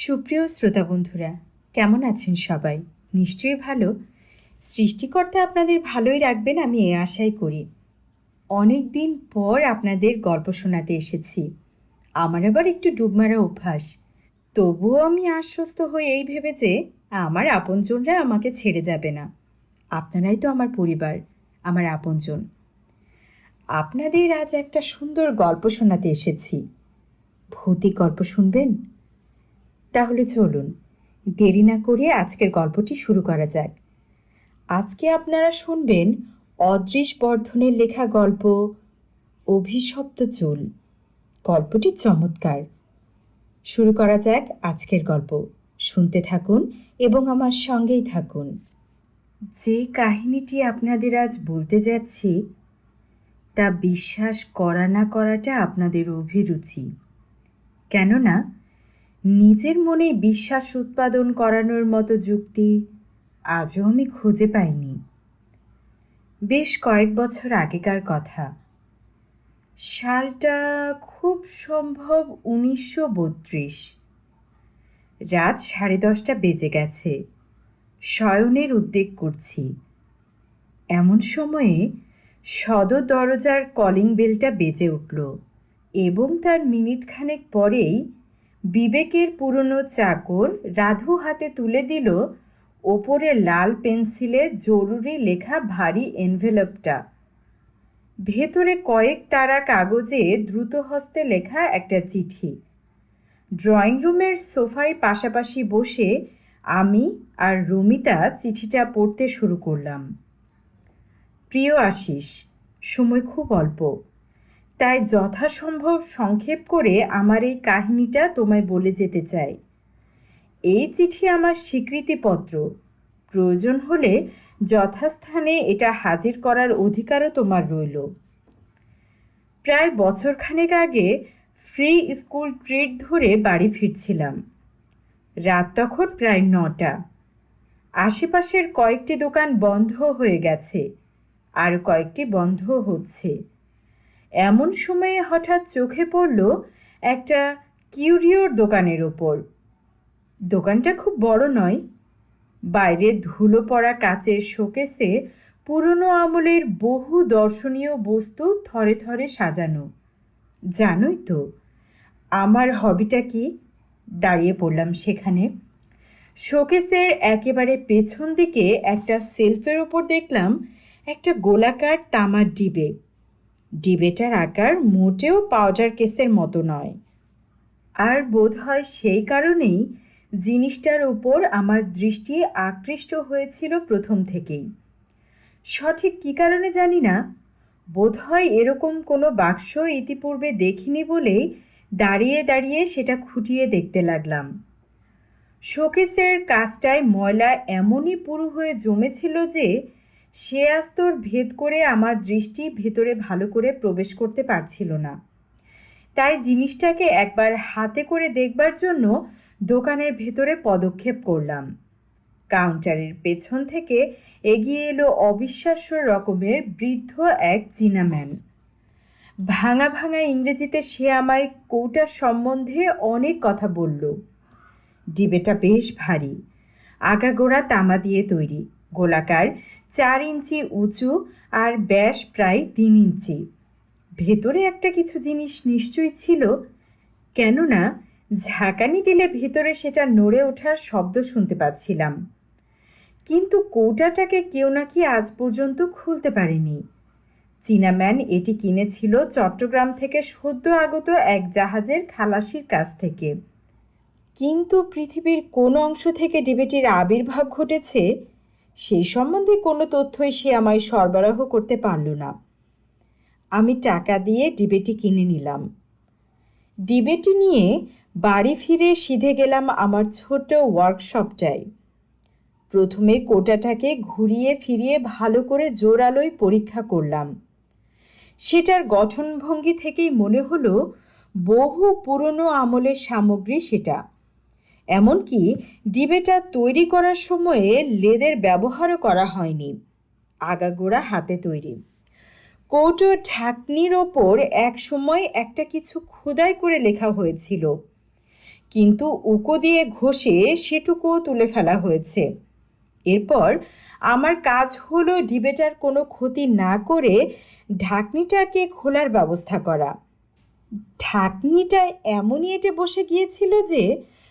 সুপ্রিয় শ্রোতা বন্ধুরা, কেমন আছেন সবাই? নিশ্চয়ই ভালো। সৃষ্টিকর্তা আপনাদের ভালোই রাখবেন, আমি এ আশাই করি। অনেক দিন পর আপনাদের গল্প শোনাতে এসেছি। আমার আবার একটু ডুবমারা অভ্যাস। তবুও আমি আশ্বস্ত হই এই ভেবে যে আমার আপনজনরা আমাকে ছেড়ে যাবে না। আপনারাই তো আমার পরিবার, আমার আপনজন। আপনাদের আজ একটা সুন্দর গল্প শোনাতে এসেছি। ভৌতিক গল্প শুনবেন? তাহলে চলুন, দেরি না করে আজকের গল্পটি শুরু করা যাক। আজকে আপনারা শুনবেন অদৃশ বর্ধনের লেখা গল্প অভিশপ্ত চুল। গল্পটি চমৎকার। শুরু করা যাক আজকের গল্প। শুনতে থাকুন এবং আমার সঙ্গেই থাকুন। যে কাহিনীটি আপনাদের আজ বলতে যাচ্ছি তা বিশ্বাস করা না করাটা আপনাদের অভিরুচি। কেননা নিজের মনে বিশ্বাস উৎপাদন করানোর মতো যুক্তি আজও আমি খুঁজে পাইনি। বেশ কয়েক বছর আগেকার কথা। সালটা খুব সম্ভব 1932। রাত 10:30 বেজে গেছে। শয়নের উদ্যোগ করছি। এমন সময়ে সদর দরজার কলিং বেলটা বেজে উঠল এবং তার মিনিটখানেক পরেই বিবেকের পুরনো চাকর রাধু হাতে তুলে দিল ওপরে লাল পেন্সিলে জরুরি লেখা ভারী এনভেলপটা। ভেতরে কয়েক তারা কাগজে দ্রুত হস্তে লেখা একটা চিঠি। ড্রয়িং রুমের সোফায় পাশাপাশি বসে আমি আর রমিতা চিঠিটা পড়তে শুরু করলাম। প্রিয় আশিস, সময় খুব অল্প, তাই যথাসম্ভব সংক্ষেপ করে আমার এই কাহিনীটা তোমায় বলে যেতে চাই। এই চিঠি আমার স্বীকৃতিপত্র। প্রয়োজন হলে যথাস্থানে এটা হাজির করার অধিকারও তোমার রইল। প্রায় বছরখানেক আগে ফ্রি স্কুল ট্রিট ধরে বাড়ি ফিরছিলাম। রাত তখন প্রায় 9টা। আশেপাশের কয়েকটি দোকান বন্ধ হয়ে গেছে, আর কয়েকটি বন্ধ হচ্ছে। এমন সময়ে হঠাৎ চোখে পড়ল একটা কিউরিওর দোকানের ওপর। দোকানটা খুব বড় নয়। বাইরে ধুলো পড়া কাচের শোকেসে পুরনো আমলের বহু দর্শনীয় বস্তু থরে থরে সাজানো। জানোই তো আমার হবিটা কি। দাঁড়িয়ে পড়লাম সেখানে। শোকেসের একেবারে পেছন দিকে একটা সেলফের ওপর দেখলাম একটা গোলাকার তামার ডিবে। ডিবেটার আকার মোটেও পাউডার কেসের মতো নয়। আর বোধ হয় সেই কারণেই জিনিসটার উপর আমার দৃষ্টি আকৃষ্ট হয়েছিল প্রথম থেকেই। সঠিক কী কারণে জানি না, বোধ হয় এরকম কোনো বাক্স ইতিপূর্বে দেখিনি বলেই দাঁড়িয়ে দাঁড়িয়ে সেটা খুঁটিয়ে দেখতে লাগলাম। শোকেসের কাজটায় ময়লা এমনই পুরু হয়ে জমেছিল যে সে আস্তর ভেদ করে আমার দৃষ্টি ভেতরে ভালো করে প্রবেশ করতে পারছিল না। তাই জিনিসটাকে একবার হাতে করে দেখবার জন্য দোকানের ভেতরে পদক্ষেপ করলাম। কাউন্টারের পেছন থেকে এগিয়ে এলো অবিশ্বাস্য রকমের বৃদ্ধ এক চীনা ম্যান। ভাঙা ভাঙা ইংরেজিতে সে আমায় কৌটার সম্বন্ধে অনেক কথা বলল। ডিবেটা বেশ ভারী, আগাগোড়া তামা দিয়ে তৈরি, গোলাকার, 4 ইঞ্চি উঁচু আর ব্যাস প্রায় 3 ইঞ্চি। ভেতরে একটা কিছু জিনিস নিশ্চয়ই ছিল, কেননা ঝাঁকানি দিলে ভেতরে সেটা নড়ে ওঠার শব্দ শুনতে পাচ্ছিলাম। কিন্তু কৌটাটাকে কেউ নাকি আজ পর্যন্ত খুলতে পারেনি। চীনাম্যান এটি কিনেছিল চট্টগ্রাম থেকে সদ্য আগত এক জাহাজের খালাসির কাছ থেকে। কিন্তু পৃথিবীর কোন অংশ থেকে ডিবেটির আবির্ভাব ঘটেছে সেই সম্বন্ধে কোনো তথ্যই সে আমায় সরবরাহ করতে পারল না। আমি টাকা দিয়ে ডিবেটি কিনে নিলাম। ডিবেটি নিয়ে বাড়ি ফিরে সিধে গেলাম আমার ছোট ওয়ার্কশপটায়। প্রথমে কোটাটাকে ঘুরিয়ে ফিরিয়ে ভালো করে জোরালোই পরীক্ষা করলাম। সেটার গঠনভঙ্গি থেকেই মনে হলো বহু পুরনো আমলের সামগ্রী সেটা। এমনকি ডিবেটা তৈরি করার সময়ে লেদের ব্যবহারও করা হয়নি, আগাগোড়া হাতে তৈরি। কৌটোর ঢাকনির ওপর এক সময় একটা কিছু খোদাই করে লেখা হয়েছিল, কিন্তু উকো দিয়ে ঘষে সেটুকুও তুলে ফেলা হয়েছে। এরপর আমার কাজ হলো ডিবেটার কোনো ক্ষতি না করে ঢাকনিটাকে খোলার ব্যবস্থা করা। ঢাকনিটা এমনই এঁটে বসে গিয়েছিল যে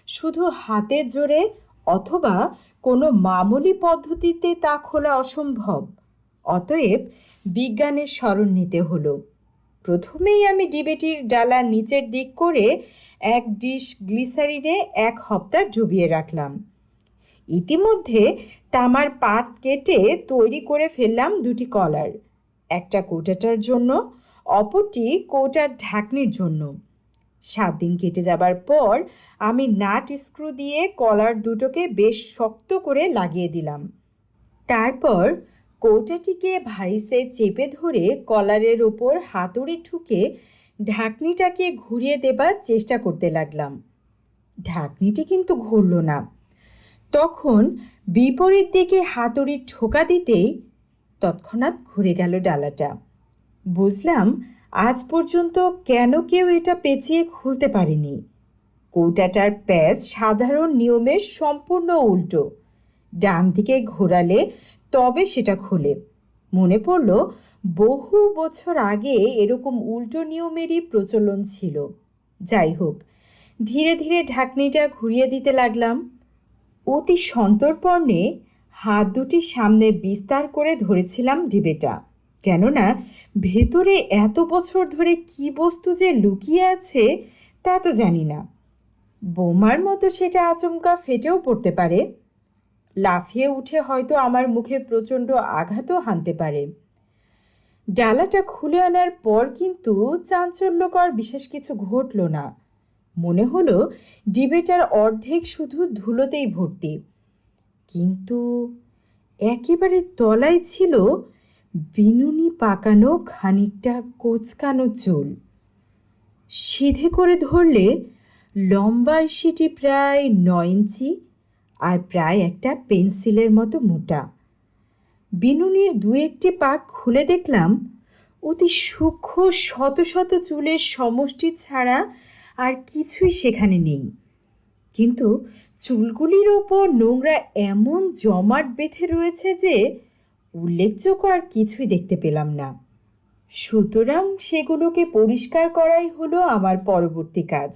শুধু হাতের জোরে অথবা কোনো মামুলি পদ্ধতিতে তা খোলা অসম্ভব। অতএব বিজ্ঞানের শরণ নিতে হলো। প্রথমেই আমি ডিবেটির ডালা নিচের দিক করে এক ডিশ গ্লিসারিনে 1 সপ্তাহ ডুবিয়ে রাখলাম। ইতিমধ্যে তামার পাত কেটে তৈরি করে ফেললাম 2টি কলার, একটা কৌটাটার জন্য, অপরটি কৌটার ঢাকনির জন্য। 7 দিন কেটে যাবার পর আমি নাট স্ক্রু দিয়ে কলার দুটোকে বেশ শক্ত করে লাগিয়ে দিলাম। তারপর কৌটাটিকে ভাইসে চেপে ধরে কলারের ওপর হাতুড়ি ঠুকে ঢাকনিটাকে ঘুরিয়ে দেবার চেষ্টা করতে লাগলাম। ঢাকনিটি কিন্তু ঘুরল না। তখন বিপরীত দিকে হাতুড়ি ঠোকা দিতেই তৎক্ষণাৎ ঘুরে গেল ডালাটা। বুঝলাম আজ পর্যন্ত কেন কেউ এটা পেঁচিয়ে খুলতে পারেনি। কৌটাটার প্যাচ সাধারণ নিয়মের সম্পূর্ণ উল্টো। ডান দিকে ঘোরালে তবে সেটা খোলে। মনে পড়ল বহু বছর আগে এরকম উল্টো নিয়মেরই প্রচলন ছিল। যাই হোক, ধীরে ধীরে ঢাকনিটা ঘুরিয়ে দিতে লাগলাম। অতি সন্তর্পণে হাত দুটি সামনে বিস্তার করে ধরেছিলাম ডিবেটা, কেননা ভেতরে এত বছর ধরে কি বস্তু যে লুকিয়ে আছে তা তো জানি না। বোমার মতো সেটা আচমকা ফেটেও পড়তে পারে। লাফিয়ে উঠে হয়তো আমার মুখে প্রচণ্ড আঘাতও হানতে পারে। ডালাটা খুলে আনার পর কিন্তু চাঞ্চল্যকর বিশেষ কিছু ঘটল না। মনে হলো ডিবেটার অর্ধেক শুধু ধুলোতেই ভর্তি, কিন্তু একেবারে তলায় ছিল বিনুনি পাকানো খানিকটা কোঁচকানো চুল। সিধে করে ধরলে লম্বায় সেটি প্রায় 9 ইঞ্চি আর প্রায় একটা পেন্সিলের মতো মোটা। বিনুনির 2-1টি পাক খুলে দেখলাম অতি সূক্ষ্ম শত শত চুলের সমষ্টি ছাড়া আর কিছুই সেখানে নেই। কিন্তু চুলগুলির ওপর নোংরা এমন জমাট বেঁধে রয়েছে যে উল্লেখযোগ্য আর কিছুই দেখতে পেলাম না। সুতরাং সেগুলোকে পরিষ্কার করাই হলো আমার পরবর্তী কাজ।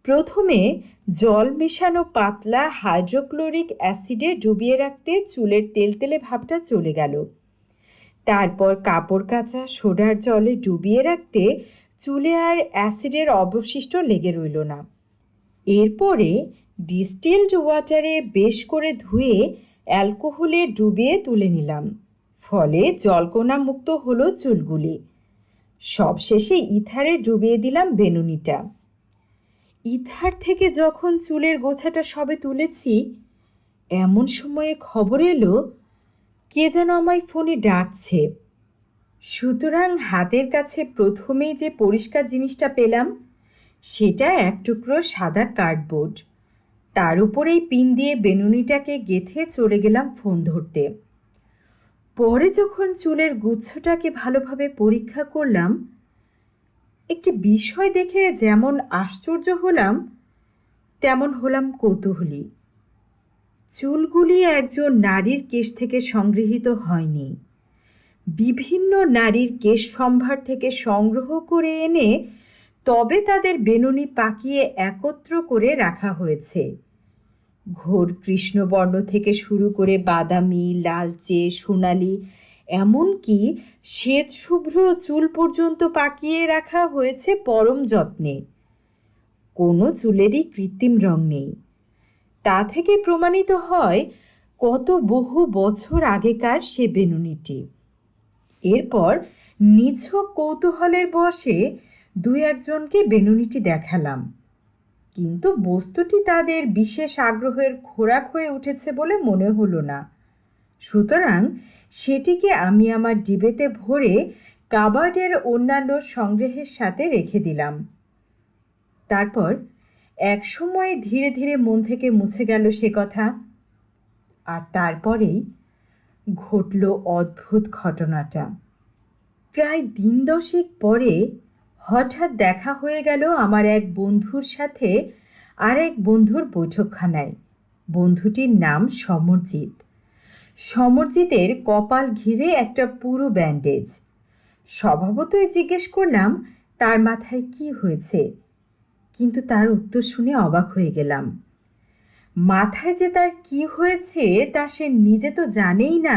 প্রথমে জল মেশানো পাতলা হাইড্রোক্লোরিক অ্যাসিডে ডুবিয়ে রাখতে চুলের তেলতেলে ভাবটা চলে গেল। তারপর কাপড় কাচা সোডার জলে ডুবিয়ে রাখতে চুলে আর অ্যাসিডের অবশিষ্ট লেগে রইল না। এরপরে ডিস্টিলড ওয়াটারে বেশ করে ধুয়ে অ্যালকোহলে ডুবিয়ে তুলে নিলাম। ফলে জলকণা মুক্ত হলো চুলগুলি। সবশেষে ইথারে ডুবিয়ে দিলাম বেনুনিটা। ইথার থেকে যখন চুলের গোছাটা সবে তুলেছি, এমন সময়ে খবর এলো কে যেন আমায় ফোনে ডাকছে। সুতরাং হাতের কাছে প্রথমেই যে পরিষ্কার জিনিসটা পেলাম সেটা এক টুকরো সাদা কার্ডবোর্ড। তার উপরেই পিন দিয়ে বেনুনিটাকে গেঁথে চলে গেলাম ফোন ধরতে। পরে যখন চুলের গুচ্ছটাকে ভালোভাবে পরীক্ষা করলাম, একটি বিষয় দেখে যেমন আশ্চর্য হলাম তেমন হলাম কৌতূহলী। চুলগুলি একজন নারীর কেশ থেকে সংগৃহীত হয়নি, বিভিন্ন নারীর কেশ সম্ভার থেকে সংগ্রহ করে এনে তবে তাদের বেনুনি পাকিয়ে একত্র করে রাখা হয়েছে। ঘোর কৃষ্ণবর্ণ থেকে শুরু করে বাদামি, লালচে, সোনালি, এমনকি শ্বেত শুভ্র চুল পর্যন্ত পাকিয়ে রাখা হয়েছে পরম যত্নে। কোনো চুলেরই কৃত্রিম রং নেই। তা থেকে প্রমাণিত হয় কত বহু বছর আগেকার সে বেনুনিটি। এরপর নিছক কৌতূহলের বশে 2-1জনকে বেনুনিটি দেখালাম, কিন্তু বস্তুটি তাদের বিশেষ আগ্রহের খোরাক হয়ে উঠেছে বলে মনে হলো না। সুতরাং সেটিকে আমি আমার ডিবেতে ভরে কাবার্ডের অন্যান্য সংগ্রহের সাথে রেখে দিলাম। তারপর এক সময়ে ধীরে ধীরে মন থেকে মুছে গেল সে কথা। আর তারপরেই ঘটল অদ্ভুত ঘটনাটা। প্রায় 10 পরে হঠাৎ দেখা হয়ে গেল আমার এক বন্ধুর সাথে আর এক বন্ধুর বৈঠকখানায়। বন্ধুটির নাম সমরজিৎ। সমরজিতের কপাল ঘিরে একটা পুরো ব্যান্ডেজ। স্বভাবতই জিজ্ঞেস করলাম তার মাথায় কি হয়েছে, কিন্তু তার উত্তর শুনে অবাক হয়ে গেলাম। মাথায় যে তার কি হয়েছে তা সে নিজে তো জানেই না,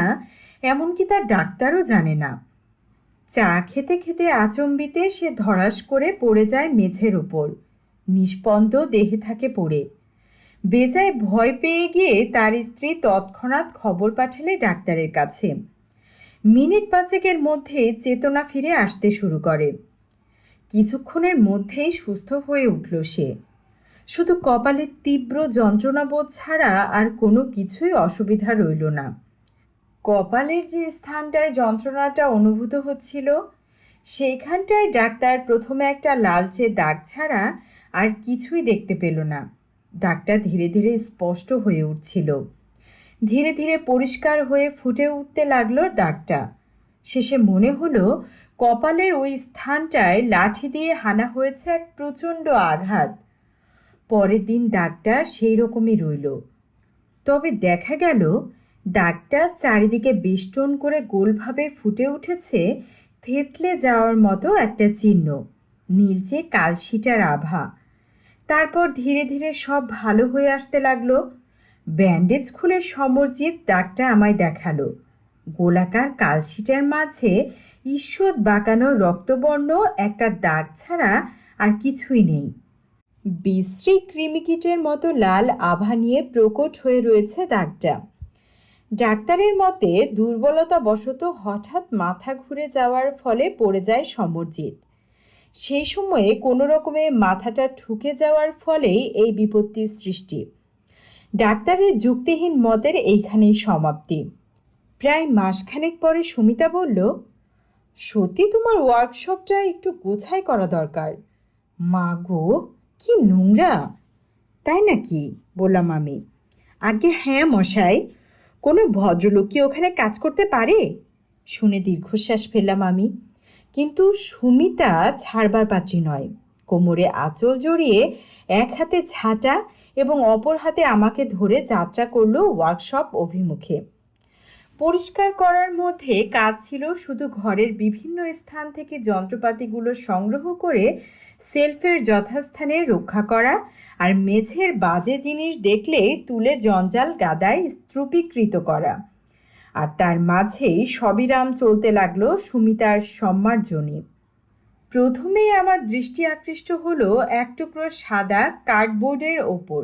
এমনকি তার ডাক্তারও জানে না। চা খেতে খেতে আচম্বিতে সে ধড়াস করে পড়ে যায় মেঝের ওপর, নিষ্পন্দ দেহে থাকে পড়ে। বেজায় ভয় পেয়ে গিয়ে তার স্ত্রী তৎক্ষণাৎ খবর পাঠালে ডাক্তারের কাছে। মিনিট পাঁচেকের মধ্যে চেতনা ফিরে আসতে শুরু করে। কিছুক্ষণের মধ্যেই সুস্থ হয়ে উঠল সে। শুধু কপালের তীব্র যন্ত্রণাবোধ ছাড়া আর কোনো কিছুই অসুবিধা রইল না। কপালের যে স্থানটায় যন্ত্রণাটা অনুভূত হচ্ছিল, সেইখানটায় ডাক্তার প্রথমে একটা লালচে দাগ ছাড়া আর কিছুই দেখতে পেল না। দাগটা ধীরে ধীরে স্পষ্ট হয়ে উঠছিল, ধীরে ধীরে পরিষ্কার হয়ে ফুটে উঠতে লাগলো দাগটা। শেষে মনে হলো কপালের ওই স্থানটায় লাঠি দিয়ে হানা হয়েছে এক প্রচণ্ড আঘাত। পরের দিন দাগটা সেই রকমই রইল, তবে দেখা গেল দাগটা চারিদিকে বেষ্টন করে গোলভাবে ফুটে উঠেছে থেতলে যাওয়ার মতো একটা চিহ্ন, নীলচে কালশিটার আভা। তারপর ধীরে ধীরে সব ভালো হয়ে আসতে লাগলো। ব্যান্ডেজ খুলে সমরজিৎ দাগটা আমায় দেখালো। গোলাকার কালশিটার মাঝে ঈষৎ বাঁকানো রক্তবর্ণ একটা দাগ ছাড়া আর কিছুই নেই। বিশ্রী কৃমিকীটের মতো লাল আভা নিয়ে প্রকট হয়ে রয়েছে দাগটা। ডাক্তারের মতে দুর্বলতা বশত হঠাৎ মাথা ঘুরে যাওয়ার ফলে পড়ে যায় সমরজিৎ। সেই সময়ে কোনো রকমে মাথাটা ঠুকে যাওয়ার ফলেই এই বিপত্তির সৃষ্টি। ডাক্তারের যুক্তিহীন মতের এইখানেই সমাপ্তি। প্রায় মাসখানেক পরে সুমিতা বলল, সত্যি তোমার ওয়ার্কশপটা একটু গোছাই করা দরকার। মা গো, কি নোংরা! তাই নাকি? বললাম আমি। আগে হ্যাঁ মশাই, কোনো ভদ্রলোক কি ওখানে কাজ করতে পারে? শুনে দীর্ঘশ্বাস ফেললাম আমি। কিন্তু সুমিতা ছাড়বার পাত্রী নয়। কোমরে আঁচল জড়িয়ে এক হাতে ঝাঁটা এবং অপর হাতে আমাকে ধরে যাত্রা করলো ওয়ার্কশপ অভিমুখে। পরিষ্কার করার মধ্যে কাজ ছিল শুধু ঘরের বিভিন্ন স্থান থেকে যন্ত্রপাতিগুলো সংগ্রহ করে সেলফের যথাস্থানে রক্ষা করা, আর মেঝের বাজে জিনিস দেখলে তুলে জঞ্জাল গাদায় স্তূপীকৃত করা। আর তার মাঝেই সবিরাম চলতে লাগলো সুমিতার সম্মার্জনী। প্রথমেই আমার দৃষ্টি আকৃষ্ট হলো এক টুকরো সাদা কার্ডবোর্ডের ওপর।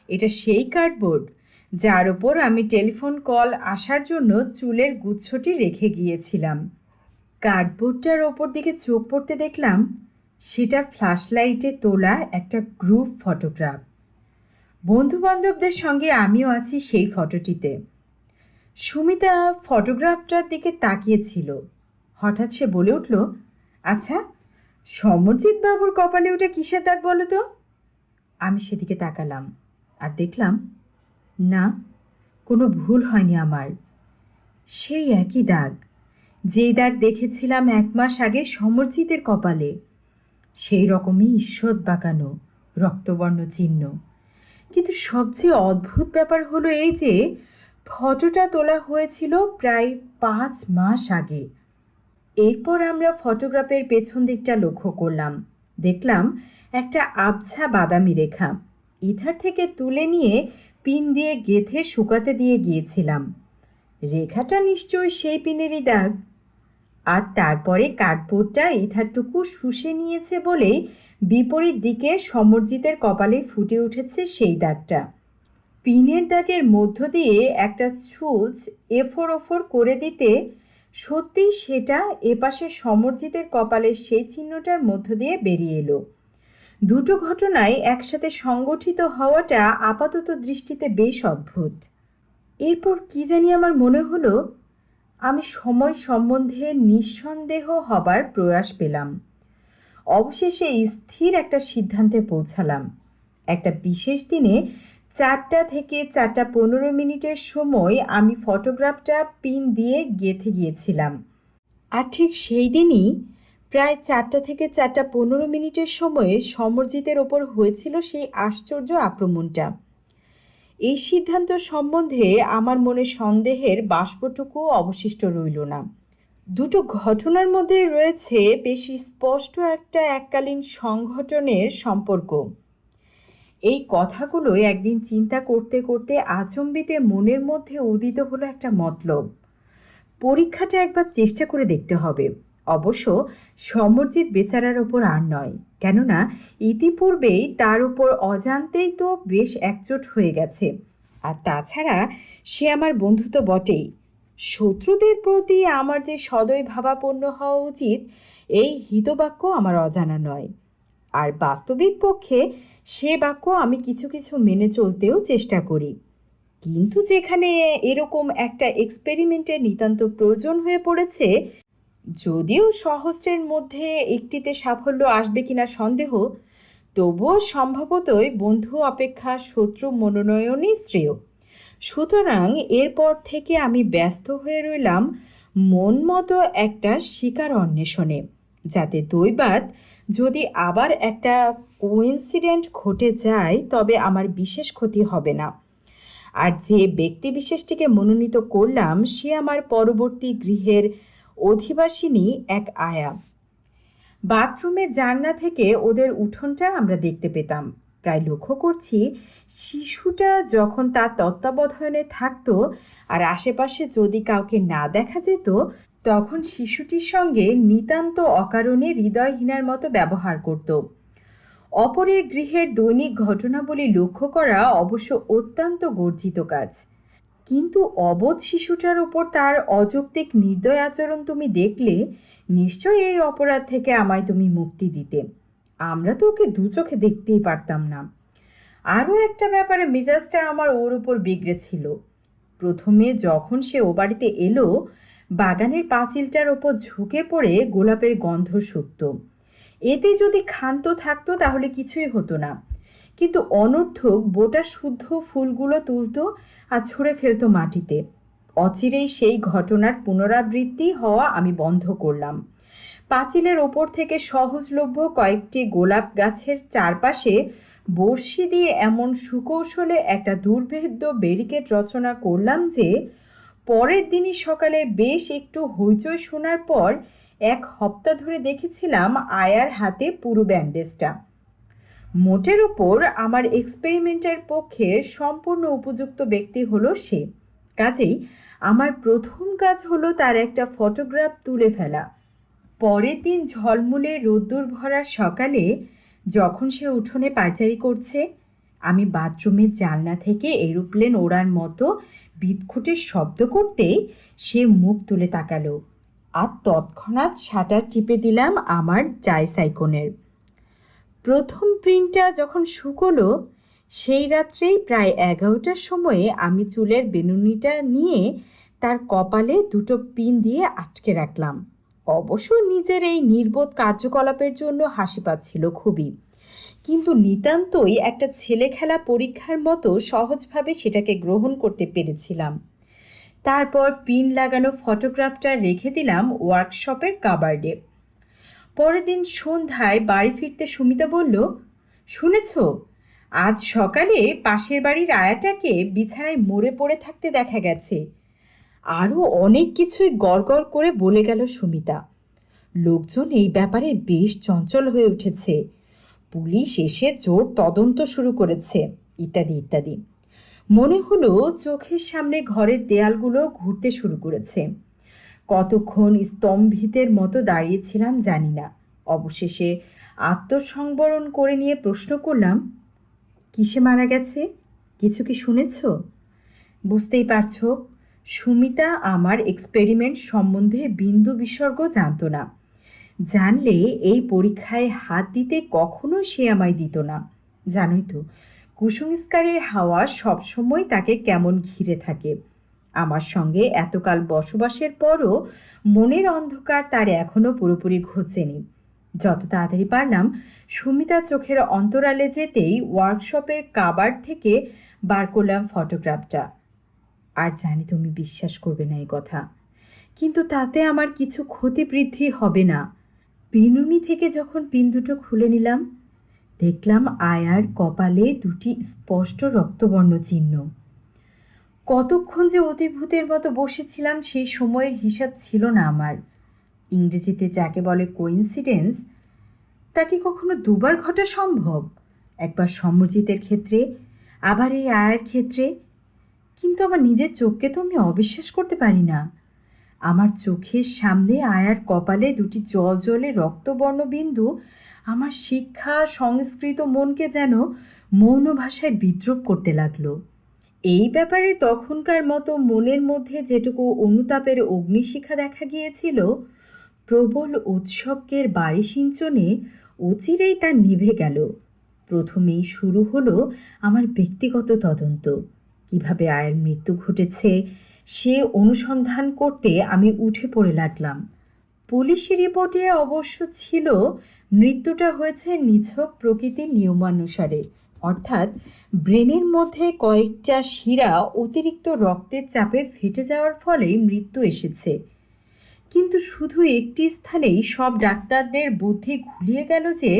এটা সেই কার্ডবোর্ড যার ওপর আমি টেলিফোন কল আসার জন্য চুলের গুচ্ছটি রেখে গিয়েছিলাম। কার্ডবোর্ডটার ওপর দিকে চোখ পড়তে দেখলাম সেটা ফ্ল্যাশলাইটে তোলা একটা গ্রুপ ফটোগ্রাফ। বন্ধুবান্ধবদের সঙ্গে আমিও আছি সেই ফটোটিতে। সুমিতা ফটোগ্রাফটার দিকে তাকিয়েছিল। হঠাৎ সে বলে উঠল, আচ্ছা, সমরজিৎ বাবুর কপালে ওটা কিসের দাগ বলো তো? আমি সেদিকে তাকালাম আর দেখলাম না, কোনো ভুল হয়নি আমার। সেই একই দাগ, যেই দাগ দেখেছিলাম 1 মাস আগে সমরজিতের কপালে। সেই রকমই ঈষৎ বাঁকানো রক্তবর্ণ চিহ্ন। কিন্তু সবচেয়ে অদ্ভুত ব্যাপার হলো এই যে ফটোটা তোলা হয়েছিল প্রায় 5 মাস আগে। এরপর আমরা ফটোগ্রাফের পেছন দিকটা লক্ষ্য করলাম। দেখলাম একটা আবছা বাদামি রেখা। ইথার থেকে তুলে নিয়ে পিন দিয়ে গেঁথে শুকাতে দিয়ে গিয়েছিলাম। রেখাটা নিশ্চয়ই সেই পিনেরই দাগ। আর তারপরে কার্ডবোর্ডটা ইথারটুকু শুষে নিয়েছে বলেই বিপরীত দিকে সমরজিতের কপালে ফুটে উঠেছে সেই দাগটা। পিনের দাগের মধ্য দিয়ে একটা সুচ এফোর ওফোর করে দিতে সত্যিই সেটা এপাশে সমরজিতের কপালের সেই চিহ্নটার মধ্য দিয়ে বেরিয়ে এলো। দুটো ঘটনায় একসাথে সংগঠিত হওয়াটা আপাতত দৃষ্টিতে বেশ অদ্ভুত। এরপর কি জানি আমার মনে হলো আমি সময় সম্বন্ধে নিঃসন্দেহ হবার প্রয়াস পেলাম। অবশেষে স্থির একটা সিদ্ধান্তে পৌঁছালাম। একটা বিশেষ দিনে 4টা থেকে 4:15 সময় আমি ফটোগ্রাফটা পিন দিয়ে গেঁথে গিয়েছিলাম। আর ঠিক সেই দিনই প্রায় 4টা থেকে 4:15 সময়ে সমরজিতের ওপর হয়েছিল সেই আশ্চর্য আক্রমণটা। এই সিদ্ধান্ত সম্বন্ধে আমার মনে সন্দেহের বাষ্পটুকুও অবশিষ্ট রইল না। দুটো ঘটনার মধ্যে রয়েছে বেশি স্পষ্ট একটা এককালীন সংঘটনের সম্পর্ক। এই কথাগুলো একদিন চিন্তা করতে করতে আচম্বিতে মনের মধ্যে উদিত হলো একটা মতলব। পরীক্ষাটা একবার চেষ্টা করে দেখতে হবে। অবশ্য সমরজিৎ বেচারার ওপর আর নয়, কেননা ইতিপূর্বেই তার উপর অজান্তেই তো বেশ একজোট হয়ে গেছে। আর তাছাড়া সে আমার বন্ধু তো বটেই। শত্রুদের প্রতি আমার যে সদয় ভাবাপন্ন হওয়া উচিত, এই হিতবাক্য আমার অজানা নয়। আর বাস্তবিক পক্ষে সে বাক্য আমি কিছু কিছু মেনে চলতেও চেষ্টা করি। কিন্তু যেখানে এরকম একটা এক্সপেরিমেন্টের নিতান্ত প্রয়োজন হয়ে পড়েছে, যদিও সহস্রের মধ্যে একটিতে সাফল্য আসবে কিনা সন্দেহ, তবুও সম্ভবতই বন্ধু অপেক্ষা শত্রু মনোনয়নই শ্রেয়। সুতরাং এরপর থেকে আমি ব্যস্ত হয়ে রইলাম মন মতো একটা শিকার অন্বেষণে, যাতে দৈবাৎ যদি আবার একটা কোইন্সিডেন্ট ঘটে যায় তবে আমার বিশেষ ক্ষতি হবে না। আর যে ব্যক্তি বিশেষটিকে মনোনীত করলাম সে আমার পরবর্তী গৃহের অধিবাসিনী এক আয়া। বাথরুমের জানলা থেকে ওদের উঠোনটা আমরা দেখতে পেতাম। প্রায় লক্ষ্য করছি শিশুটা যখন তার তত্ত্বাবধানে থাকতো আর আশেপাশে যদি কাউকে না দেখা যেত, তখন শিশুটির সঙ্গে নিতান্ত অকারণে হৃদয়হীনার মতো ব্যবহার করত। অপরের গৃহের দৈনিক ঘটনাবলী লক্ষ্য করা অবশ্য অত্যন্ত গর্জিত কাজ, কিন্তু অবোধ শিশুটার ওপর তার অযৌক্তিক নির্দয় আচরণ তুমি দেখলে নিশ্চয়ই এই অপরাধ থেকে আমায় তুমি মুক্তি দিতে। আমরা তো ওকে দু চোখে দেখতেই পারতাম না। আরও একটা ব্যাপারে মেজাজটা আমার ওর উপর বিগড়েছিল। প্রথমে যখন সে ও বাড়িতে এলো, বাগানের পাঁচিলটার ওপর ঝুঁকে পড়ে গোলাপের গন্ধ শুকত। এতে যদি ক্ষান্ত থাকতো তাহলে কিছুই হতো না, কিন্তু অনর্থক বোটা শুদ্ধ ফুলগুলো তুলত আর ছুঁড়ে ফেলতো মাটিতে। অচিরেই সেই ঘটনার পুনরাবৃত্তি হওয়া আমি বন্ধ করলাম। পাঁচিলের ওপর থেকে সহজলভ্য কয়েকটি গোলাপ গাছের চারপাশে বড়শি দিয়ে এমন সুকৌশলে একটা দুর্ভেদ্য ব্যারিকেড রচনা করলাম যে পরের দিনই সকালে বেশ একটু হইচই শোনার পর 1 সপ্তাহ ধরে দেখেছিলাম আয়ার হাতে পুরো ব্যান্ডেজটা। মোটের ওপর আমার এক্সপেরিমেন্টের পক্ষে সম্পূর্ণ উপযুক্ত ব্যক্তি হলো সে। কাজেই আমার প্রথম কাজ হলো তার একটা ফটোগ্রাফ তুলে ফেলা। পরের দিন ঝলমলে রোদ্দুর ভরা সকালে যখন সে উঠোনে পায়চারি করছে, আমি বাথরুমের জানলা থেকে এরোপ্লেন ওড়ার মতো বিদঘুটের শব্দ করতেই সে মুখ তুলে তাকালো, আর তৎক্ষণাৎ শাটার টিপে দিলাম আমার জাইসাইকনের। প্রথম প্রিন্টটা যখন শুকোলো, সেই রাত্রেই প্রায় 11টার সময়ে আমি চুলের বেনুনিটা নিয়ে তার কপালে 2টো পিন দিয়ে আটকে রাখলাম। অবশ্য নিজের এই নির্বোধ কার্যকলাপের জন্য হাসি পাচ্ছিল খুবই, কিন্তু নিতান্তই একটা ছেলে খেলা পরীক্ষার মতো সহজভাবে সেটাকে গ্রহণ করতে পেরেছিলাম। তারপর পিন লাগানো ফটোগ্রাফটা রেখে দিলাম ওয়ার্কশপের কাবার্ডে। পরের দিন সন্ধ্যায় বাড়ি ফিরতে সুমিতা বলল, শুনেছ, আজ সকালে পাশের বাড়ির আয়াটাকে বিছানায় মরে পড়ে থাকতে দেখা গেছে। আরও অনেক কিছুই গড়গড় করে বলে গেল সুমিতা। লোকজন এই ব্যাপারে বেশ চঞ্চল হয়ে উঠেছে, পুলিশ এসে জোর তদন্ত শুরু করেছে, ইত্যাদি ইত্যাদি। মনে হলো চোখের সামনে ঘরের দেয়ালগুলো ঘুরতে শুরু করেছে। কতক্ষণ স্তম্ভিতের মতো দাঁড়িয়েছিলাম জানি না। অবশেষে আত্মসংবরণ করে নিয়ে প্রশ্ন করলাম, কিসে মারা গেছে? কিছু কি শুনেছ? বুঝতেই পারছো, সুমিতা আমার এক্সপেরিমেন্ট সম্বন্ধে বিন্দু বিসর্গ জানত না। জানলে এই পরীক্ষায় হাত দিতে কখনো সে আমায় দিত না। জানোই তো, কুসংস্কারের হাওয়া সবসময় তাকে কেমন ঘিরে থাকে। আমার সঙ্গে এতকাল বসবাসের পরও মনের অন্ধকার তার এখনও পুরোপুরি ঘুচেনি। যত তাড়াতাড়ি পারলাম সুমিতা চোখের অন্তরালে যেতেই ওয়ার্কশপের কাবার্ড থেকে বার করলাম ফটোগ্রাফটা। আর জানি তুমি বিশ্বাস করবে না এই কথা, কিন্তু তাতে আমার কিছু ক্ষতি বৃদ্ধি হবে না। বিনুনি থেকে যখন পিন দুটো খুলে নিলাম, দেখলাম আয়ার কপালে দুটি স্পষ্ট রক্তবর্ণ চিহ্ন। কতক্ষণ যে অতিভূতের মতো বসেছিলাম সেই সময়ের হিসাব ছিল না আমার। ইংরেজিতে যাকে বলে কোইন্সিডেন্স, তা কি কখনো দুবার ঘটা সম্ভব? একবার সমরজিতের ক্ষেত্রে, আবার এই আয়ার ক্ষেত্রে। কিন্তু আমার নিজের চোখকে তো আমি অবিশ্বাস করতে পারি না। আমার চোখের সামনে আয়ার কপালে দুটি জলজলে রক্তবর্ণ বিন্দু আমার শিক্ষা সংস্কৃত মনকে যেন মৌন ভাষায় বিদ্রূপ করতে লাগলো। এই ব্যাপারে তখনকার মতো মনের মধ্যে যেটুকু অনুতাপের অগ্নিশিখা দেখা গিয়েছিল, প্রবল উৎসর্গের বাড়ি সিঞ্চনে অচিরেই তা নিভে গেল। প্রথমেই শুরু হলো আমার ব্যক্তিগত তদন্ত। কিভাবে আয়ের মৃত্যু ঘটেছে সে অনুসন্ধান করতে আমি উঠে পড়ে লাগলাম। পুলিশি রিপোর্টে অবশ্য ছিল মৃত্যুটা হয়েছে নিছক প্রকৃতির নিয়মানুসারে, অর্থাৎ ব্রেনের মধ্যে কয়েকটা শিরা অতিরিক্ত রক্তের চাপে ফেটে যাওয়ার ফলেই মৃত্যু এসেছে। কিন্তু শুধু একটি স্থানেই সব ডাক্তারদের বুদ্ধি ঘুলিয়ে গেল যে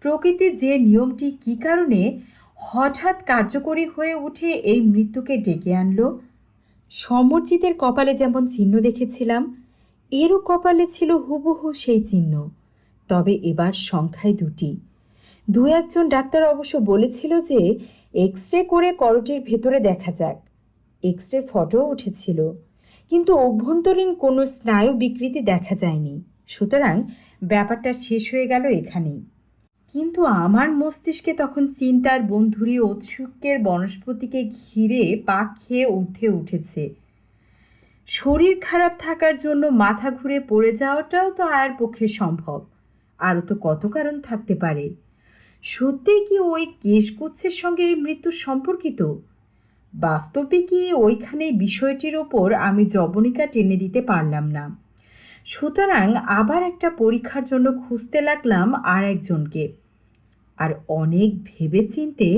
প্রকৃতির যে নিয়মটি কী কারণে হঠাৎ কার্যকরী হয়ে উঠে এই মৃত্যুকে ডেকে আনলো। সমরজিতের কপালে যেমন চিহ্ন দেখেছিলাম, এরও কপালে ছিল হুবহু সেই চিহ্ন, তবে এবার সংখ্যায় দুটি। দু একজন ডাক্তার অবশ্য বলেছিল যে এক্স রে করে করোটির ভেতরে দেখা যাক। এক্স রে ফটোও উঠেছিল, কিন্তু অভ্যন্তরীণ কোনো স্নায়ু বিকৃতি দেখা যায়নি। সুতরাং ব্যাপারটা শেষ হয়ে গেল এখানেই। কিন্তু আমার মস্তিষ্কে তখন চিন্তার বন্ধুরি ঔৎসুক্যের বনস্পতিকে ঘিরে পাক খেয়ে ঊর্ধ্বে উঠেছে। শরীর খারাপ থাকার জন্য মাথা ঘুরে পড়ে যাওয়াটাও তো আয়ের পক্ষে সম্ভব। আরও তো কত কারণ থাকতে পারে। সত্যিই কি ওই কেশগুচ্ছের সঙ্গে এই মৃত্যু সম্পর্কিত? বাস্তবে কি ওইখানে বিষয়টির ওপর আমি জবনিকা টেনে দিতে পারলাম না। সুতরাং আবার একটা পরীক্ষার জন্য খুঁজতে লাগলাম আর একজনকে। আর অনেক ভেবেচিন্তে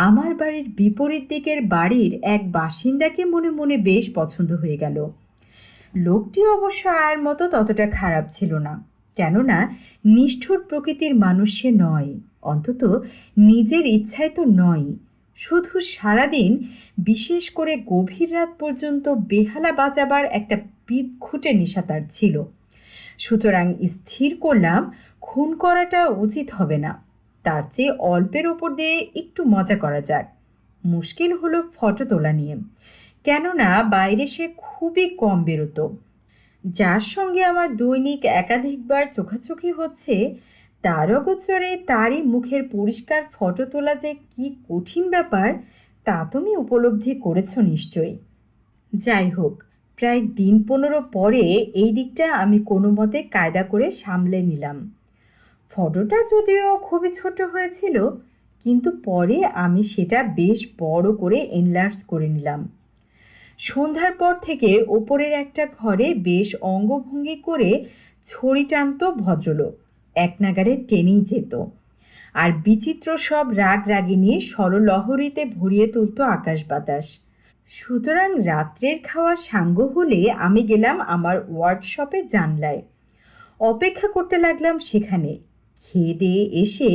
আমার বাড়ির বিপরীত দিকের বাড়ির এক বাসিন্দাকে মনে মনে বেশ পছন্দ হয়ে গেল। লোকটি অবশ্য আয়ের মতো ততটা খারাপ ছিল না, কেননা নিষ্ঠুর প্রকৃতির মানুষ সে নয়, অন্তত নিজের ইচ্ছায় তো নয়। শুধু সারাদিন, বিশেষ করে গভীর রাত পর্যন্ত বেহালা বাজাবার একটা বিদঘুটে নেশা তার ছিল। সুতরাং স্থির করলাম খুন করাটা উচিত হবে না, তার চেয়ে অল্পের ওপর দিয়ে একটু মজা করা যাক। মুশকিল হলো ফটো তোলা নিয়ে, কেননা বাইরে সে খুবই কম বেরোতো। যার সঙ্গে আমার দৈনিক একাধিকবার চোখাচোখি হচ্ছে, তার অগোচরে তারই মুখের পরিষ্কার ফটো তোলা যে কি কঠিন ব্যাপার তা তুমি উপলব্ধি করেছ নিশ্চয়ই। যাই হোক, প্রায় দিন 15 পরে এই দিকটা আমি কোনো মতে কায়দা করে সামলে নিলাম। ফটোটা যদিও খুবই ছোট হয়েছিল, কিন্তু পরে আমি সেটা বেশ বড় করে এনলার্জ করে নিলাম। সন্ধ্যার পর থেকে ওপরের একটা ঘরে বেশ অঙ্গভঙ্গি করে ছড়ি টানত ভদ্রলোক, এক নাগারে টেনেই যেত, আর বিচিত্র সব রাগ রাগিনী সরলহরীতে ভরিয়ে তুলত আকাশ বাতাস। সুতরাং রাত্রের খাওয়া সাঙ্গ হলে আমি গেলাম আমার ওয়ার্কশপে জানলায়। অপেক্ষা করতে লাগলাম সেখানে। খেয়ে দিয়ে এসে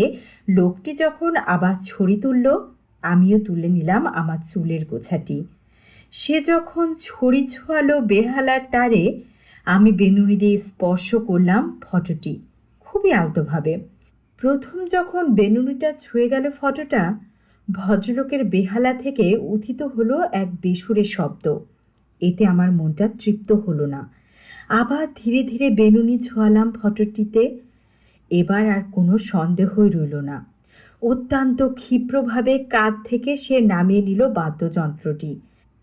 লোকটি যখন আবার ছড়ি তুলল, আমিও তুলে নিলাম আমার চুলের গোছাটি। সে যখন ছড়ি ছোয়ালো বেহালার তারে, আমি বেনুনি দিয়ে স্পর্শ করলাম ফটোটি খুবই আলতোভাবে। প্রথম যখন বেনুনিটা ছুঁয়ে গেল ফটোটা, ভদ্রলোকের বেহালা থেকে উত্থিত হলো এক বেসুরে শব্দ। এতে আমার মনটা তৃপ্ত হলো না। আবার ধীরে ধীরে বেনুনি ছোঁয়ালাম ফটোটিতে। এবার আর কোনো সন্দেহই রইল না। অত্যন্ত ক্ষিপ্রভাবে কাঁধ থেকে সে নামিয়ে নিল বাদ্যযন্ত্রটি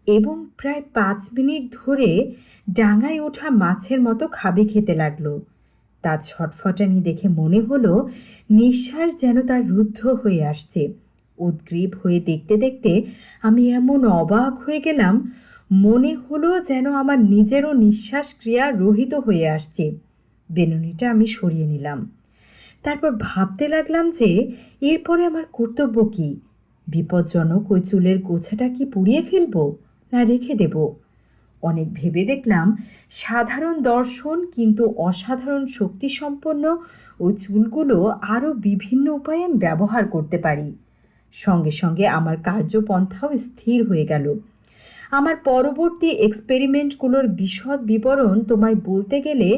এবং প্রায় 5 মিনিট ধরে ডাঙায় ওঠা মাছের মতো খাবি খেতে লাগলো। তার ছটফটানি দেখে মনে হলো নিঃশ্বাস যেন তার রুদ্ধ হয়ে আসছে। উদ্গ্রীব হয়ে দেখতে দেখতে আমি এমন অবাক হয়ে গেলাম, মনে হলো যেন আমার নিজেরও নিঃশ্বাস ক্রিয়া রহিত হয়ে আসছে। বেনুনিটা আমি সরিয়ে নিলাম। তারপর ভাবতে লাগলাম যে এরপরে আমার কর্তব্য কি। বিপজ্জনক ওই চুলের গোছাটা কি পুড়িয়ে ফেলবো না রেখে দেব? অনেক ভেবে দেখলাম সাধারণ দর্শন কিন্তু অসাধারণ শক্তিসম্পন্ন ওই চুলগুলো আরও বিভিন্ন উপায়ে আমি ব্যবহার করতে পারি। সঙ্গে সঙ্গে আমার কার্যপন্থাও স্থির হয়ে গেল। আমার পরবর্তী এক্সপেরিমেন্টগুলোর বিশদ বিবরণ তোমায় বলতে গেলে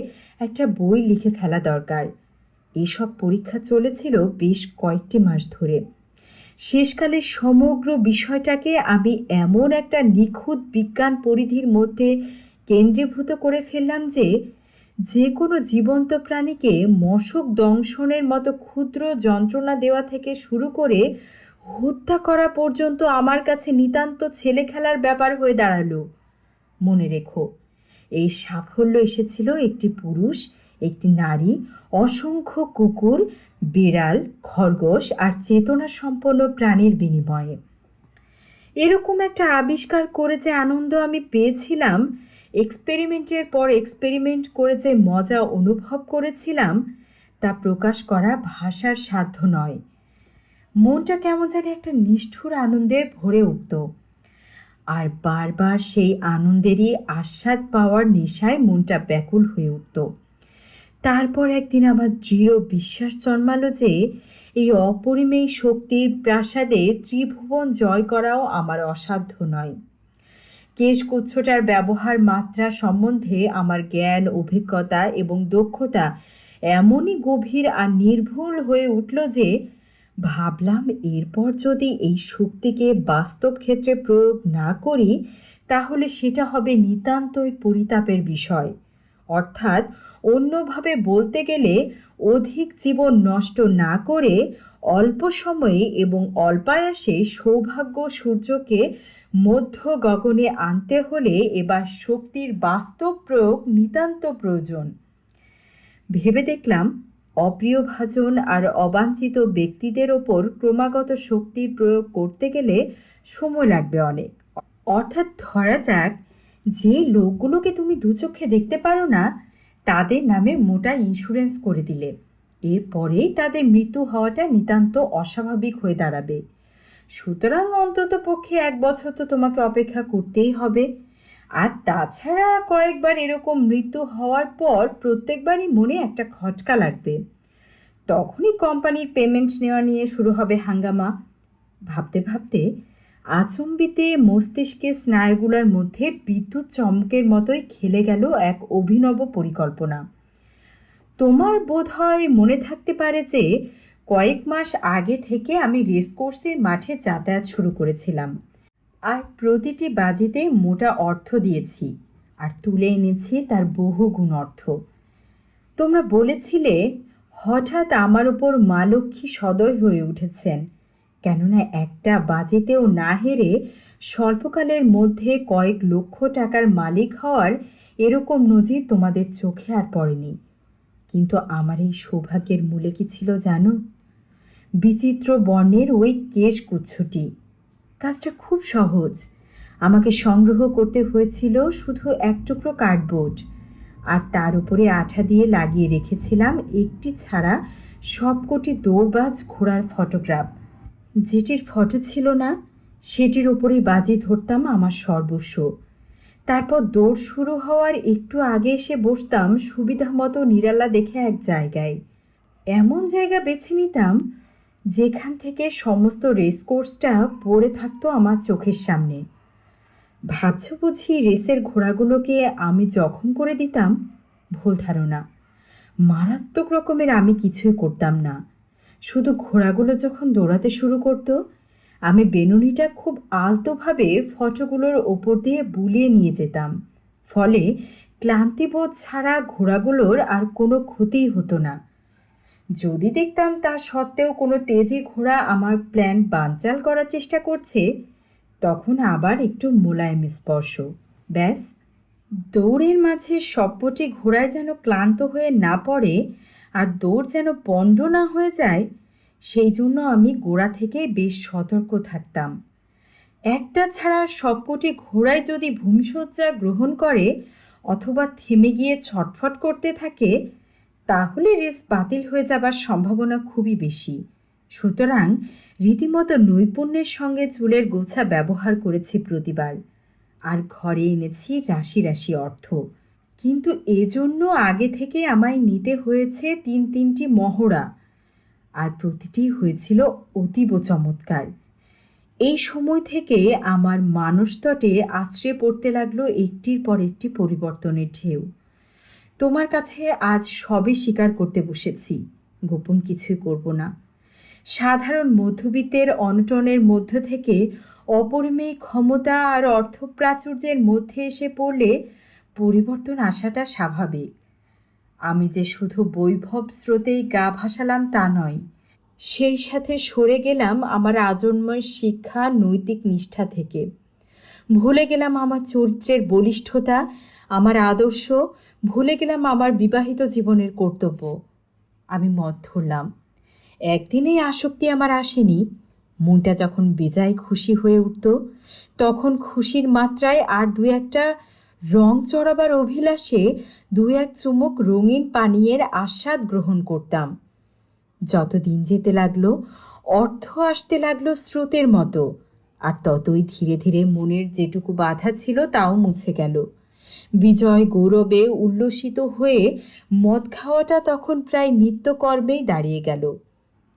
একটা বই লিখে ফেলা দরকার। এসব পরীক্ষা চলেছিল বেশ কয়েকটি মাস ধরে। শেষকালে সমগ্র বিষয়টাকে আমি এমন একটা নিখুঁত বিজ্ঞান পরিধির মধ্যে কেন্দ্রীভূত করে ফেললাম যে কোনো জীবন্ত প্রাণীকে মশক দংশনের মতো ক্ষুদ্র যন্ত্রণা দেওয়া থেকে শুরু করে হত্যা করা পর্যন্ত আমার কাছে নিতান্ত ছেলে খেলার ব্যাপার হয়ে দাঁড়ালো। মনে রেখো, এই সাফল্য এসেছিল একটি পুরুষ, একটি নারী, অসংখ্য কুকুর, বিড়াল, খরগোশ আর চেতনা সম্পন্ন প্রাণীর বিনিময়ে। এরকম একটা আবিষ্কার করে যে আনন্দ আমি পেয়েছিলাম, এক্সপেরিমেন্টের পর এক্সপেরিমেন্ট করে যে মজা অনুভব করেছিলাম, তা প্রকাশ করা ভাষার সাধ্য নয়। মনটা কেমন জানি একটা নিষ্ঠুর আনন্দে ভরে উঠত, আর বারবার সেই আনন্দেরই আস্বাদ পাওয়ার নেশায় মনটা ব্যাকুল হয়ে উঠত। তারপর একদিন আমার দৃঢ় বিশ্বাস জন্মালো যে এই অপরিমেয় শক্তির প্রাসাদে ত্রিভুবন জয় করাও আমার অসাধ্য নয়। কেশগুচ্ছটার ব্যবহার মাত্রা সম্বন্ধে আমার জ্ঞান, অভিজ্ঞতা এবং দক্ষতা এমনই গভীর আর নির্ভুল হয়ে উঠল যে ভাবলাম এরপর যদি এই শক্তিকে বাস্তব ক্ষেত্রে প্রয়োগ না করি তাহলে সেটা হবে নিতান্তই পরিতাপের বিষয়। অর্থাৎ অন্যভাবে বলতে গেলে অধিক জীবন নষ্ট না করে অল্প সময়ে এবং অল্পায়াসে সৌভাগ্য সূর্যকে মধ্য গগনে আনতে হলে এবার শক্তির বাস্তব প্রয়োগ নিতান্ত প্রয়োজন। ভেবে দেখলাম অপ্রিয়ভাজন আর অবাঞ্ছিত ব্যক্তিদের ওপর ক্রমাগত শক্তির প্রয়োগ করতে গেলে সময় লাগবে অনেক। অর্থাৎ ধরা যাক যে লোকগুলোকে তুমি দুচোখে দেখতে পারো না তাদের নামে মোটা ইন্স্যুরেন্স করে দিলে, এরপরেই তাদের মৃত্যু হওয়াটা নিতান্ত অস্বাভাবিক হয়ে দাঁড়াবে। সুতরাং অন্তত পক্ষে 1 বছর তো তোমাকে অপেক্ষা করতেই হবে। আর তাছাড়া কয়েকবার এরকম মৃত্যু হওয়ার পর প্রত্যেকবারই মনে একটা খটকা লাগবে। তখনই কোম্পানির পেমেন্ট নেওয়া নিয়ে শুরু হবে হাঙ্গামা। ভাবতে ভাবতে আচম্বিতে মস্তিষ্কের স্নায়ুগুলোর মধ্যে বিদ্যুৎ চমকের মতোই খেলে গেল এক অভিনব পরিকল্পনা। তোমার বোধহয় মনে থাকতে পারে যে কয়েক মাস আগে থেকে আমি রেসকোর্সের মাঠে যাতায়াত শুরু করেছিলাম, আর প্রতিটি বাজিতে মোটা অর্থ দিয়েছি আর তুলে এনেছি তার বহুগুণ অর্থ। তোমরা বলেছিলে হঠাৎ আমার ওপর মা লক্ষ্মী সদয় হয়ে উঠেছেন, কেননা একটা বাজিতেও না হেরে স্বল্পকালের মধ্যে কয়েক লক্ষ টাকার মালিক হওয়ার এরকম নজির তোমাদের চোখে আর পড়েনি। কিন্তু আমার এই সৌভাগ্যের মূলে কি ছিল জানো? বিচিত্র বর্ণের ওই কেশগুচ্ছটি। কাজটা খুব সহজ। আমাকে সংগ্রহ করতে হয়েছিল শুধু এক টুকরো কার্ডবোর্ড, আর তার উপরে আঠা দিয়ে লাগিয়ে রেখেছিলাম একটি ছাড়া সবকটি দৌড়বাজ ঘোড়ার ফটোগ্রাফ। যেটির ফটো ছিল না সেটির ওপরেই বাজি ধরতাম আমার সর্বস্ব। তারপর দৌড় শুরু হওয়ার একটু আগে এসে বসতাম সুবিধা মতো নিরালা দেখে এক জায়গায়। এমন জায়গা বেছে নিতাম যেখান থেকে সমস্ত রেসকোর্সটা পড়ে থাকতো আমার চোখের সামনে। ভাবছ বুঝি রেসের ঘোড়াগুলোকে আমি জখম করে দিতাম? ভুল ধারণা। মারাত্মক রকমের আমি কিছুই করতাম না। শুধু ঘোড়াগুলো যখন দৌড়াতে শুরু করতো আমি বেনুনিটা খুব আলতোভাবে ফটোগুলোর ওপর দিয়ে বুলিয়ে নিয়ে যেতাম। ফলে ক্লান্তিবোধ ছাড়া ঘোড়াগুলোর আর কোনো ক্ষতিই হতো না। যদি দেখতাম তা সত্ত্বেও কোনো তেজি ঘোড়া আমার প্ল্যান বানচাল করার চেষ্টা করছে, তখন আবার একটু মোলায়েম স্পর্শ, ব্যাস। দৌড়ের মাঝে সবকটি ঘোড়ায় যেন ক্লান্ত হয়ে না পড়ে আর দৌড় যেন পণ্ড না হয়ে যায়, সেই জন্য আমি গোড়া থেকে বেশ সতর্ক থাকতাম। একটা ছাড়া সবকটি ঘোড়ায় যদি ভূমিশয্যা গ্রহণ করে অথবা থেমে গিয়ে ছটফট করতে থাকে তাহলে রেস বাতিল হয়ে যাবার সম্ভাবনা খুবই বেশি। সুতরাং রীতিমতো নৈপুণ্যের সঙ্গে চুলের গোছা ব্যবহার করেছি প্রতিবার। আর ঘরে এনেছি রাশি রাশি অর্থ। কিন্তু এজন্য আগে থেকে আমায় নিতে হয়েছে ৩টি মহড়া, আর প্রতিটি হয়েছিল অতীব চমৎকার। এই সময় থেকে আমার মানসতটে আছড়ে পড়তে লাগলো একটির পর একটি পরিবর্তনের ঢেউ। তোমার কাছে আজ সবই স্বীকার করতে বসেছি, গোপন কিছুই করব না। সাধারণ মধ্যবিত্তের অনটনের মধ্য থেকে অপরিমেয় ক্ষমতা আর অর্থপ্রাচুর্যের মধ্যে এসে পড়লে পরিবর্তন আসাটা স্বাভাবিক। আমি যে শুধু বৈভব স্রোতেই গা ভাসালাম তা নয়, সেই সাথে সরে গেলাম আমার আজন্মের শিক্ষা, নৈতিক নিষ্ঠা থেকে। ভুলে গেলাম আমার চরিত্রের বলিষ্ঠতা, আমার আদর্শ, ভুলে গেলাম আমার বিবাহিত জীবনের কর্তব্য। আমি মদ ধরলাম। একদিনেই আসক্তি আমার আসেনি। মনটা যখন বেজায় খুশি হয়ে উঠত, তখন খুশির মাত্রায় আর দু একটা রং চড়াবার অভিলাষে দু এক চুমুক রঙিন পানীয়ের আস্বাদ গ্রহণ করতাম। যত দিন যেতে লাগলো, অর্থ আসতে লাগলো স্রোতের মতো, আর ততই ধীরে ধীরে মনের যেটুকু বাধা ছিল তাও মুছে গেল। বিজয় গৌরবে উল্লসিত হয়ে মদ খাওয়াটা তখন প্রায় নিত্যকর্মেই দাঁড়িয়ে গেল।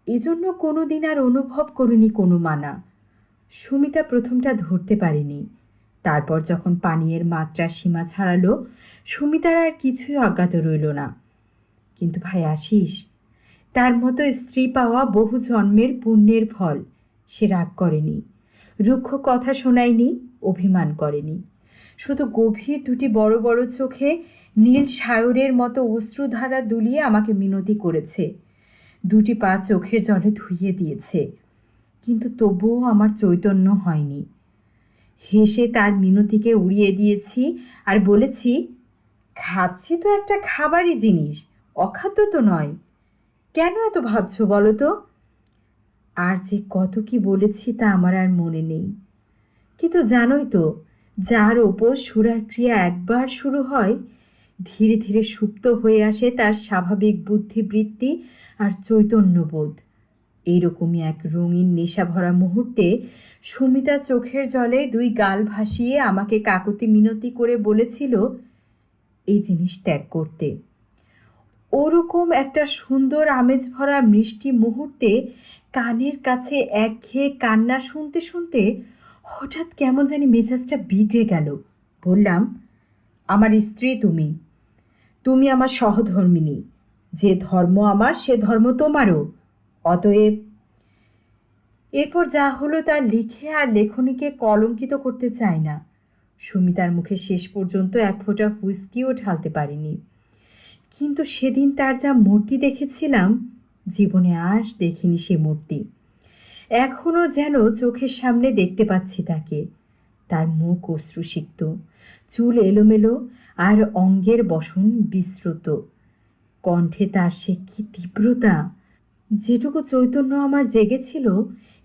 এজন্য কোনো দিন আর অনুভব করিনি কোনো মানা। সুমিতা প্রথমটা ধরতে পারেনি। তারপর যখন পানীয়ের মাত্রা সীমা ছাড়ালো, সুমিতার আর কিছুই অজ্ঞাত রইল না। কিন্তু ভাই আশিস, তার মতো স্ত্রী পাওয়া বহু জন্মের পুণ্যের ফল। সে রাগ করেনি, রুক্ষ কথা শোনায়নি, অভিমান করেনি। শুধু গভীর দুটি বড় বড় চোখে নীল সায়রের মতো অশ্রুধারা দুলিয়ে আমাকে মিনতি করেছে। দুটি পা চোখের জলে ধুইয়ে দিয়েছে। কিন্তু তবুও আমার চৈতন্য হয়নি। হেসে তার মিনতিকে উড়িয়ে দিয়েছি আর বলেছি, খাচ্ছি তো একটা খাবারই জিনিস, অখাদ্য তো নয়। কেন এত ভাবছো বলো তো? আর যে কত কি বলেছি তা আমার আর মনে নেই। কিন্তু জানোই তো, যার ওপর সুরার ক্রিয়া একবার শুরু হয়, ধীরে ধীরে সুপ্ত হয়ে আসে তার স্বাভাবিক বুদ্ধিবৃত্তি আর চৈতন্যবোধ। এইরকমই এক রঙিন নেশা ভরা মুহূর্তে সুমিতা চোখের জলে দুই গাল ভাসিয়ে আমাকে কাকুতি মিনতি করে বলেছিল এই জিনিস ত্যাগ করতে। ওরকম একটা সুন্দর আমেজ ভরা মিষ্টি মুহূর্তে কানের কাছে একঘেয়ে কান্না শুনতে শুনতে হঠাৎ কেমন জানি মেজাজটা বিগড়ে গেল। বললাম, আমার স্ত্রী তুমি, তুমি আমার সহধর্মিণী। যে ধর্ম আমার সে ধর্ম তোমারও। অতএব। এরপর যা হলো তা লিখে আর লেখনীকে কলঙ্কিত করতে চাই না। সুমিতার মুখে শেষ পর্যন্ত এক ফোঁটা হুইস্কিও ঢালতে পারিনি। কিন্তু সেদিন তার যা মূর্তি দেখেছিলাম, জীবনে আর দেখিনি সে মূর্তি। এখনও যেন চোখের সামনে দেখতে পাচ্ছি তাকে। তার মুখ অশ্রুসিক্ত, চুল এলোমেলো আর অঙ্গের বসন বিশ্রুত। কণ্ঠে তার সে কি তীব্রতা! যেটুকু চৈতন্য আমার জেগেছিল,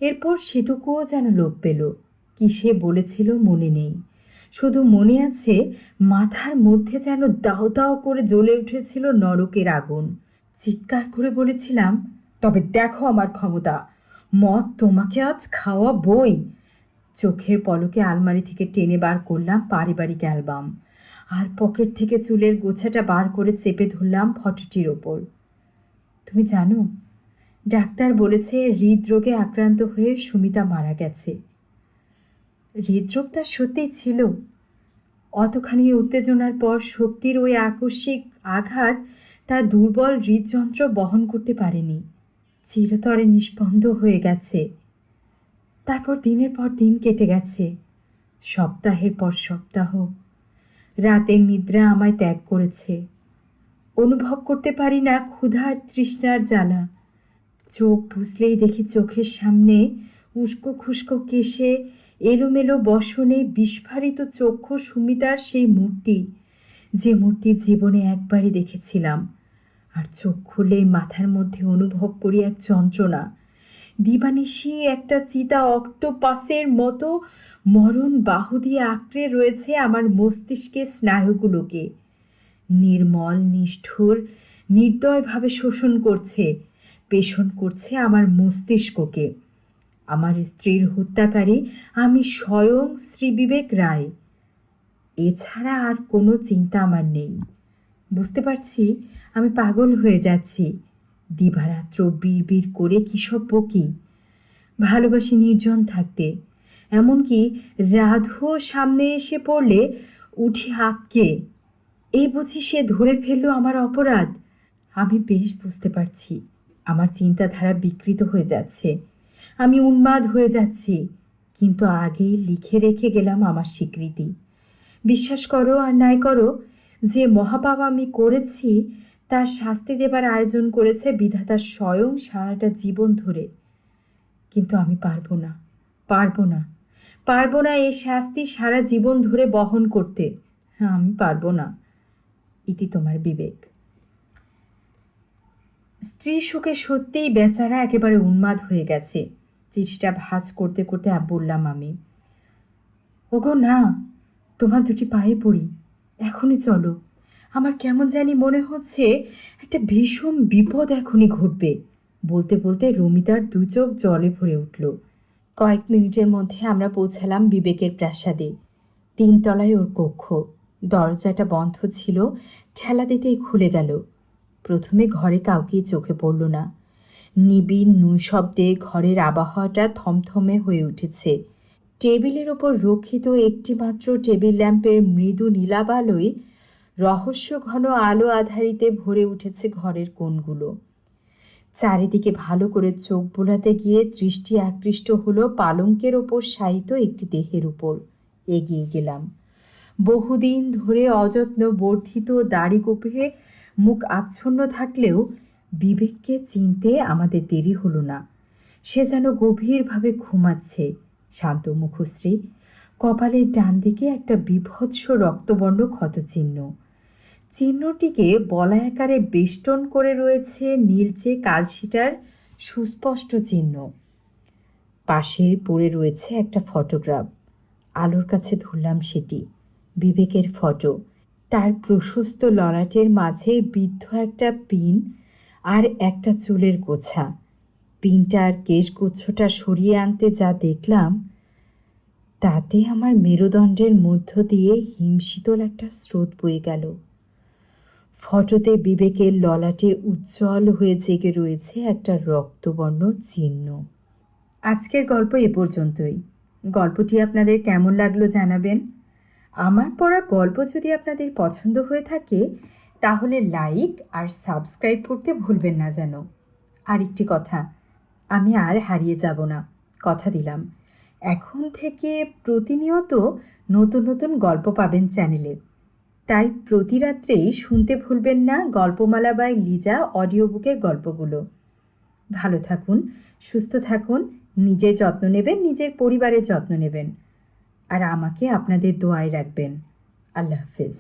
এরপর সেটুকুও যেন লোপ পেল। কি সে বলেছিল মনে নেই। শুধু মনে আছে মাথার মধ্যে যেন দাও দাও করে জ্বলে উঠেছিল নরকের আগুন। চিৎকার করে বলেছিলাম, তবে দেখো আমার ক্ষমতা, মদ তোমাকে আজ খাওয়াবই। চোখের পলকে আলমারি থেকে টেনে বার করলাম পারিবারিক অ্যালবাম, আর পকেট থেকে চুলের গোছাটা বার করে চেপে ধরলাম ফটোটির ওপর। তুমি জানো, ডাক্তার বলেছে হৃদরোগে আক্রান্ত হয়ে সুমিতা মারা গেছে। হৃদরোগ তার সত্যিই ছিল। অতখানি উত্তেজনার পর শক্তির ওই আকস্মিক আঘাত তার দুর্বল হৃদযন্ত্র বহন করতে পারেনি, চিরতরে নিষ্পন্দ হয়ে গেছে। তারপর দিনের পর দিন কেটে গেছে, সপ্তাহের পর সপ্তাহ। রাতের নিদ্রা আমায় ত্যাগ করেছে। অনুভব করতে পারি না ক্ষুধার তৃষ্ণার জ্বালা। চোখ বুঝলেই দেখি চোখের সামনে উস্কো খুস্কো কেশে এলোমেলো বসনে বিস্ফারিত চক্ষু সুমিতার সেই মূর্তি, যে মূর্তি জীবনে একবারই দেখেছিলাম। আর চোখ খুললেই মাথার মধ্যে অনুভব করি এক যন্ত্রণা। দিবানিশি একটা চিতা অক্টোপাসের মতো মরণ বাহু দিয়ে আঁকড়ে রয়েছে আমার মস্তিষ্কের স্নায়ুগুলোকে। নির্মল নিষ্ঠুর নির্দয়ভাবে শোষণ করছে, পেষণ করছে আমার মস্তিষ্ককে। আমার স্ত্রীর হত্যাকারী আমি স্বয়ং শ্রীবিবেক রায়। এছাড়া আর কোনো চিন্তা আমার নেই। বুঝতে পারছি আমি পাগল হয়ে যাচ্ছি। দিবারাত্র বিড় করে কী সব বকি। ভালোবাসি নির্জন থাকতে, এমনকি রাধু সামনে এসে পড়লে উঠি আঁতকে। এই বুঝি সে ধরে ফেললো আমার অপরাধ। আমি বেশ বুঝতে পারছি আমার চিন্তাধারা বিকৃত হয়ে যাচ্ছে, আমি উন্মাদ হয়ে যাচ্ছি, কিন্তু আগেই লিখে রেখে গেলাম আমার স্বীকৃতি। বিশ্বাস করো আর নাই করো, যে মহাপাপ আমি করেছি তার শাস্তি দেবার আয়োজন করেছে বিধাতা স্বয়ং সারাটা জীবন ধরে। কিন্তু আমি পারবো না, পারবো না, পারবো না এই শাস্তি সারা জীবন ধরে বহন করতে। আমি পারবো না। ইতি তোমার বিবেক। স্ত্রী শোকে সত্যিই বেচারা একেবারে উন্মাদ হয়ে গেছে। চিঠিটা ভাঁজ করতে করতে বললাম আমি, ওগো না, তোমার দুটি পায়ে পড়ি, এখনই চলো। আমার কেমন জানি মনে হচ্ছে একটা ভীষণ বিপদ এখনই ঘটবে। বলতে বলতে রমিতার দু চোখ জলে ভরে উঠল। কয়েক মিনিটের মধ্যে আমরা পৌঁছালাম বিবেকের প্রাসাদে। 3 তলায় ওর কক্ষ। দরজাটা বন্ধ ছিল, ঠেলা দিতেই খুলে গেল। প্রথমে ঘরে কাউকেই চোখে পড়ল না। নিবিড় নৈশব্দে ঘরের আবহাওয়াটা থমথমে হয়ে উঠেছে। টেবিলের ওপর রক্ষিত একটিমাত্র টেবিল ল্যাম্পের মৃদু নীলাবালয় রহস্যঘন আলো আধারিতে ভরে উঠেছে ঘরের কোণগুলো। চারিদিকে ভালো করে চোখ বোলাতে গিয়ে দৃষ্টি আকৃষ্ট হলো পালঙ্কের ওপর শায়িত একটি দেহের উপর। এগিয়ে গেলাম। বহুদিন ধরে অযত্ন বর্ধিত দাড়ি গোঁফে মুখ আচ্ছন্ন থাকলেও বিবেককে চিনতে আমাদের দেরি হলো না। সে যেন গভীরভাবে ঘুমাচ্ছে, শান্ত মুখশ্রী, কপালের ডান দিকে একটা বিভৎস রক্তবর্ণ ক্ষতচিহ্ন। চিহ্নটিকে বলায়াকারে বেষ্টন করে রয়েছে নীলচে কালশিটার সুস্পষ্ট চিহ্ন। পাশে পড়ে রয়েছে একটা ফটোগ্রাফ। আলোর কাছে ধরলাম সেটি। বিবেকের ফটো। তার প্রশস্ত ললাটের মাঝে বিদ্ধ একটা পিন আর একটা চুলের গোছা। পিনটার কেশগুচ্ছটা সরিয়ে আনতে যা দেখলাম, তাতে আমার মেরুদণ্ডের মধ্য দিয়ে হিমশীতল একটা স্রোত বয়ে গেল। ফটোতে বিবেকের ললাটে উজ্জ্বল হয়ে জেগে রয়েছে একটা রক্তবর্ণ চিহ্ন। আজকের গল্প এ পর্যন্তই। গল্পটি আপনাদের কেমন লাগলো জানাবেন। আমার পড়া গল্প যদি আপনাদের পছন্দ হয়ে থাকে তাহলে লাইক আর সাবস্ক্রাইব করতে ভুলবেন না যেন। আর একটি কথা, আমি আর হারিয়ে যাব না, কথা দিলাম। এখন থেকে প্রতিনিয়ত নতুন নতুন গল্প পাবেন চ্যানেলে। তাই প্রতি রাত্রেই শুনতে ভুলবেন না গল্পমালা বাই লিজা অডিও বুকের গল্পগুলো। ভালো থাকুন, সুস্থ থাকুন, নিজের যত্ন নেবেন, নিজের পরিবারের যত্ন নেবেন, আর আমাকে আপনাদের দোয়ায় রাখবেন। আল্লাহ হাফেজ।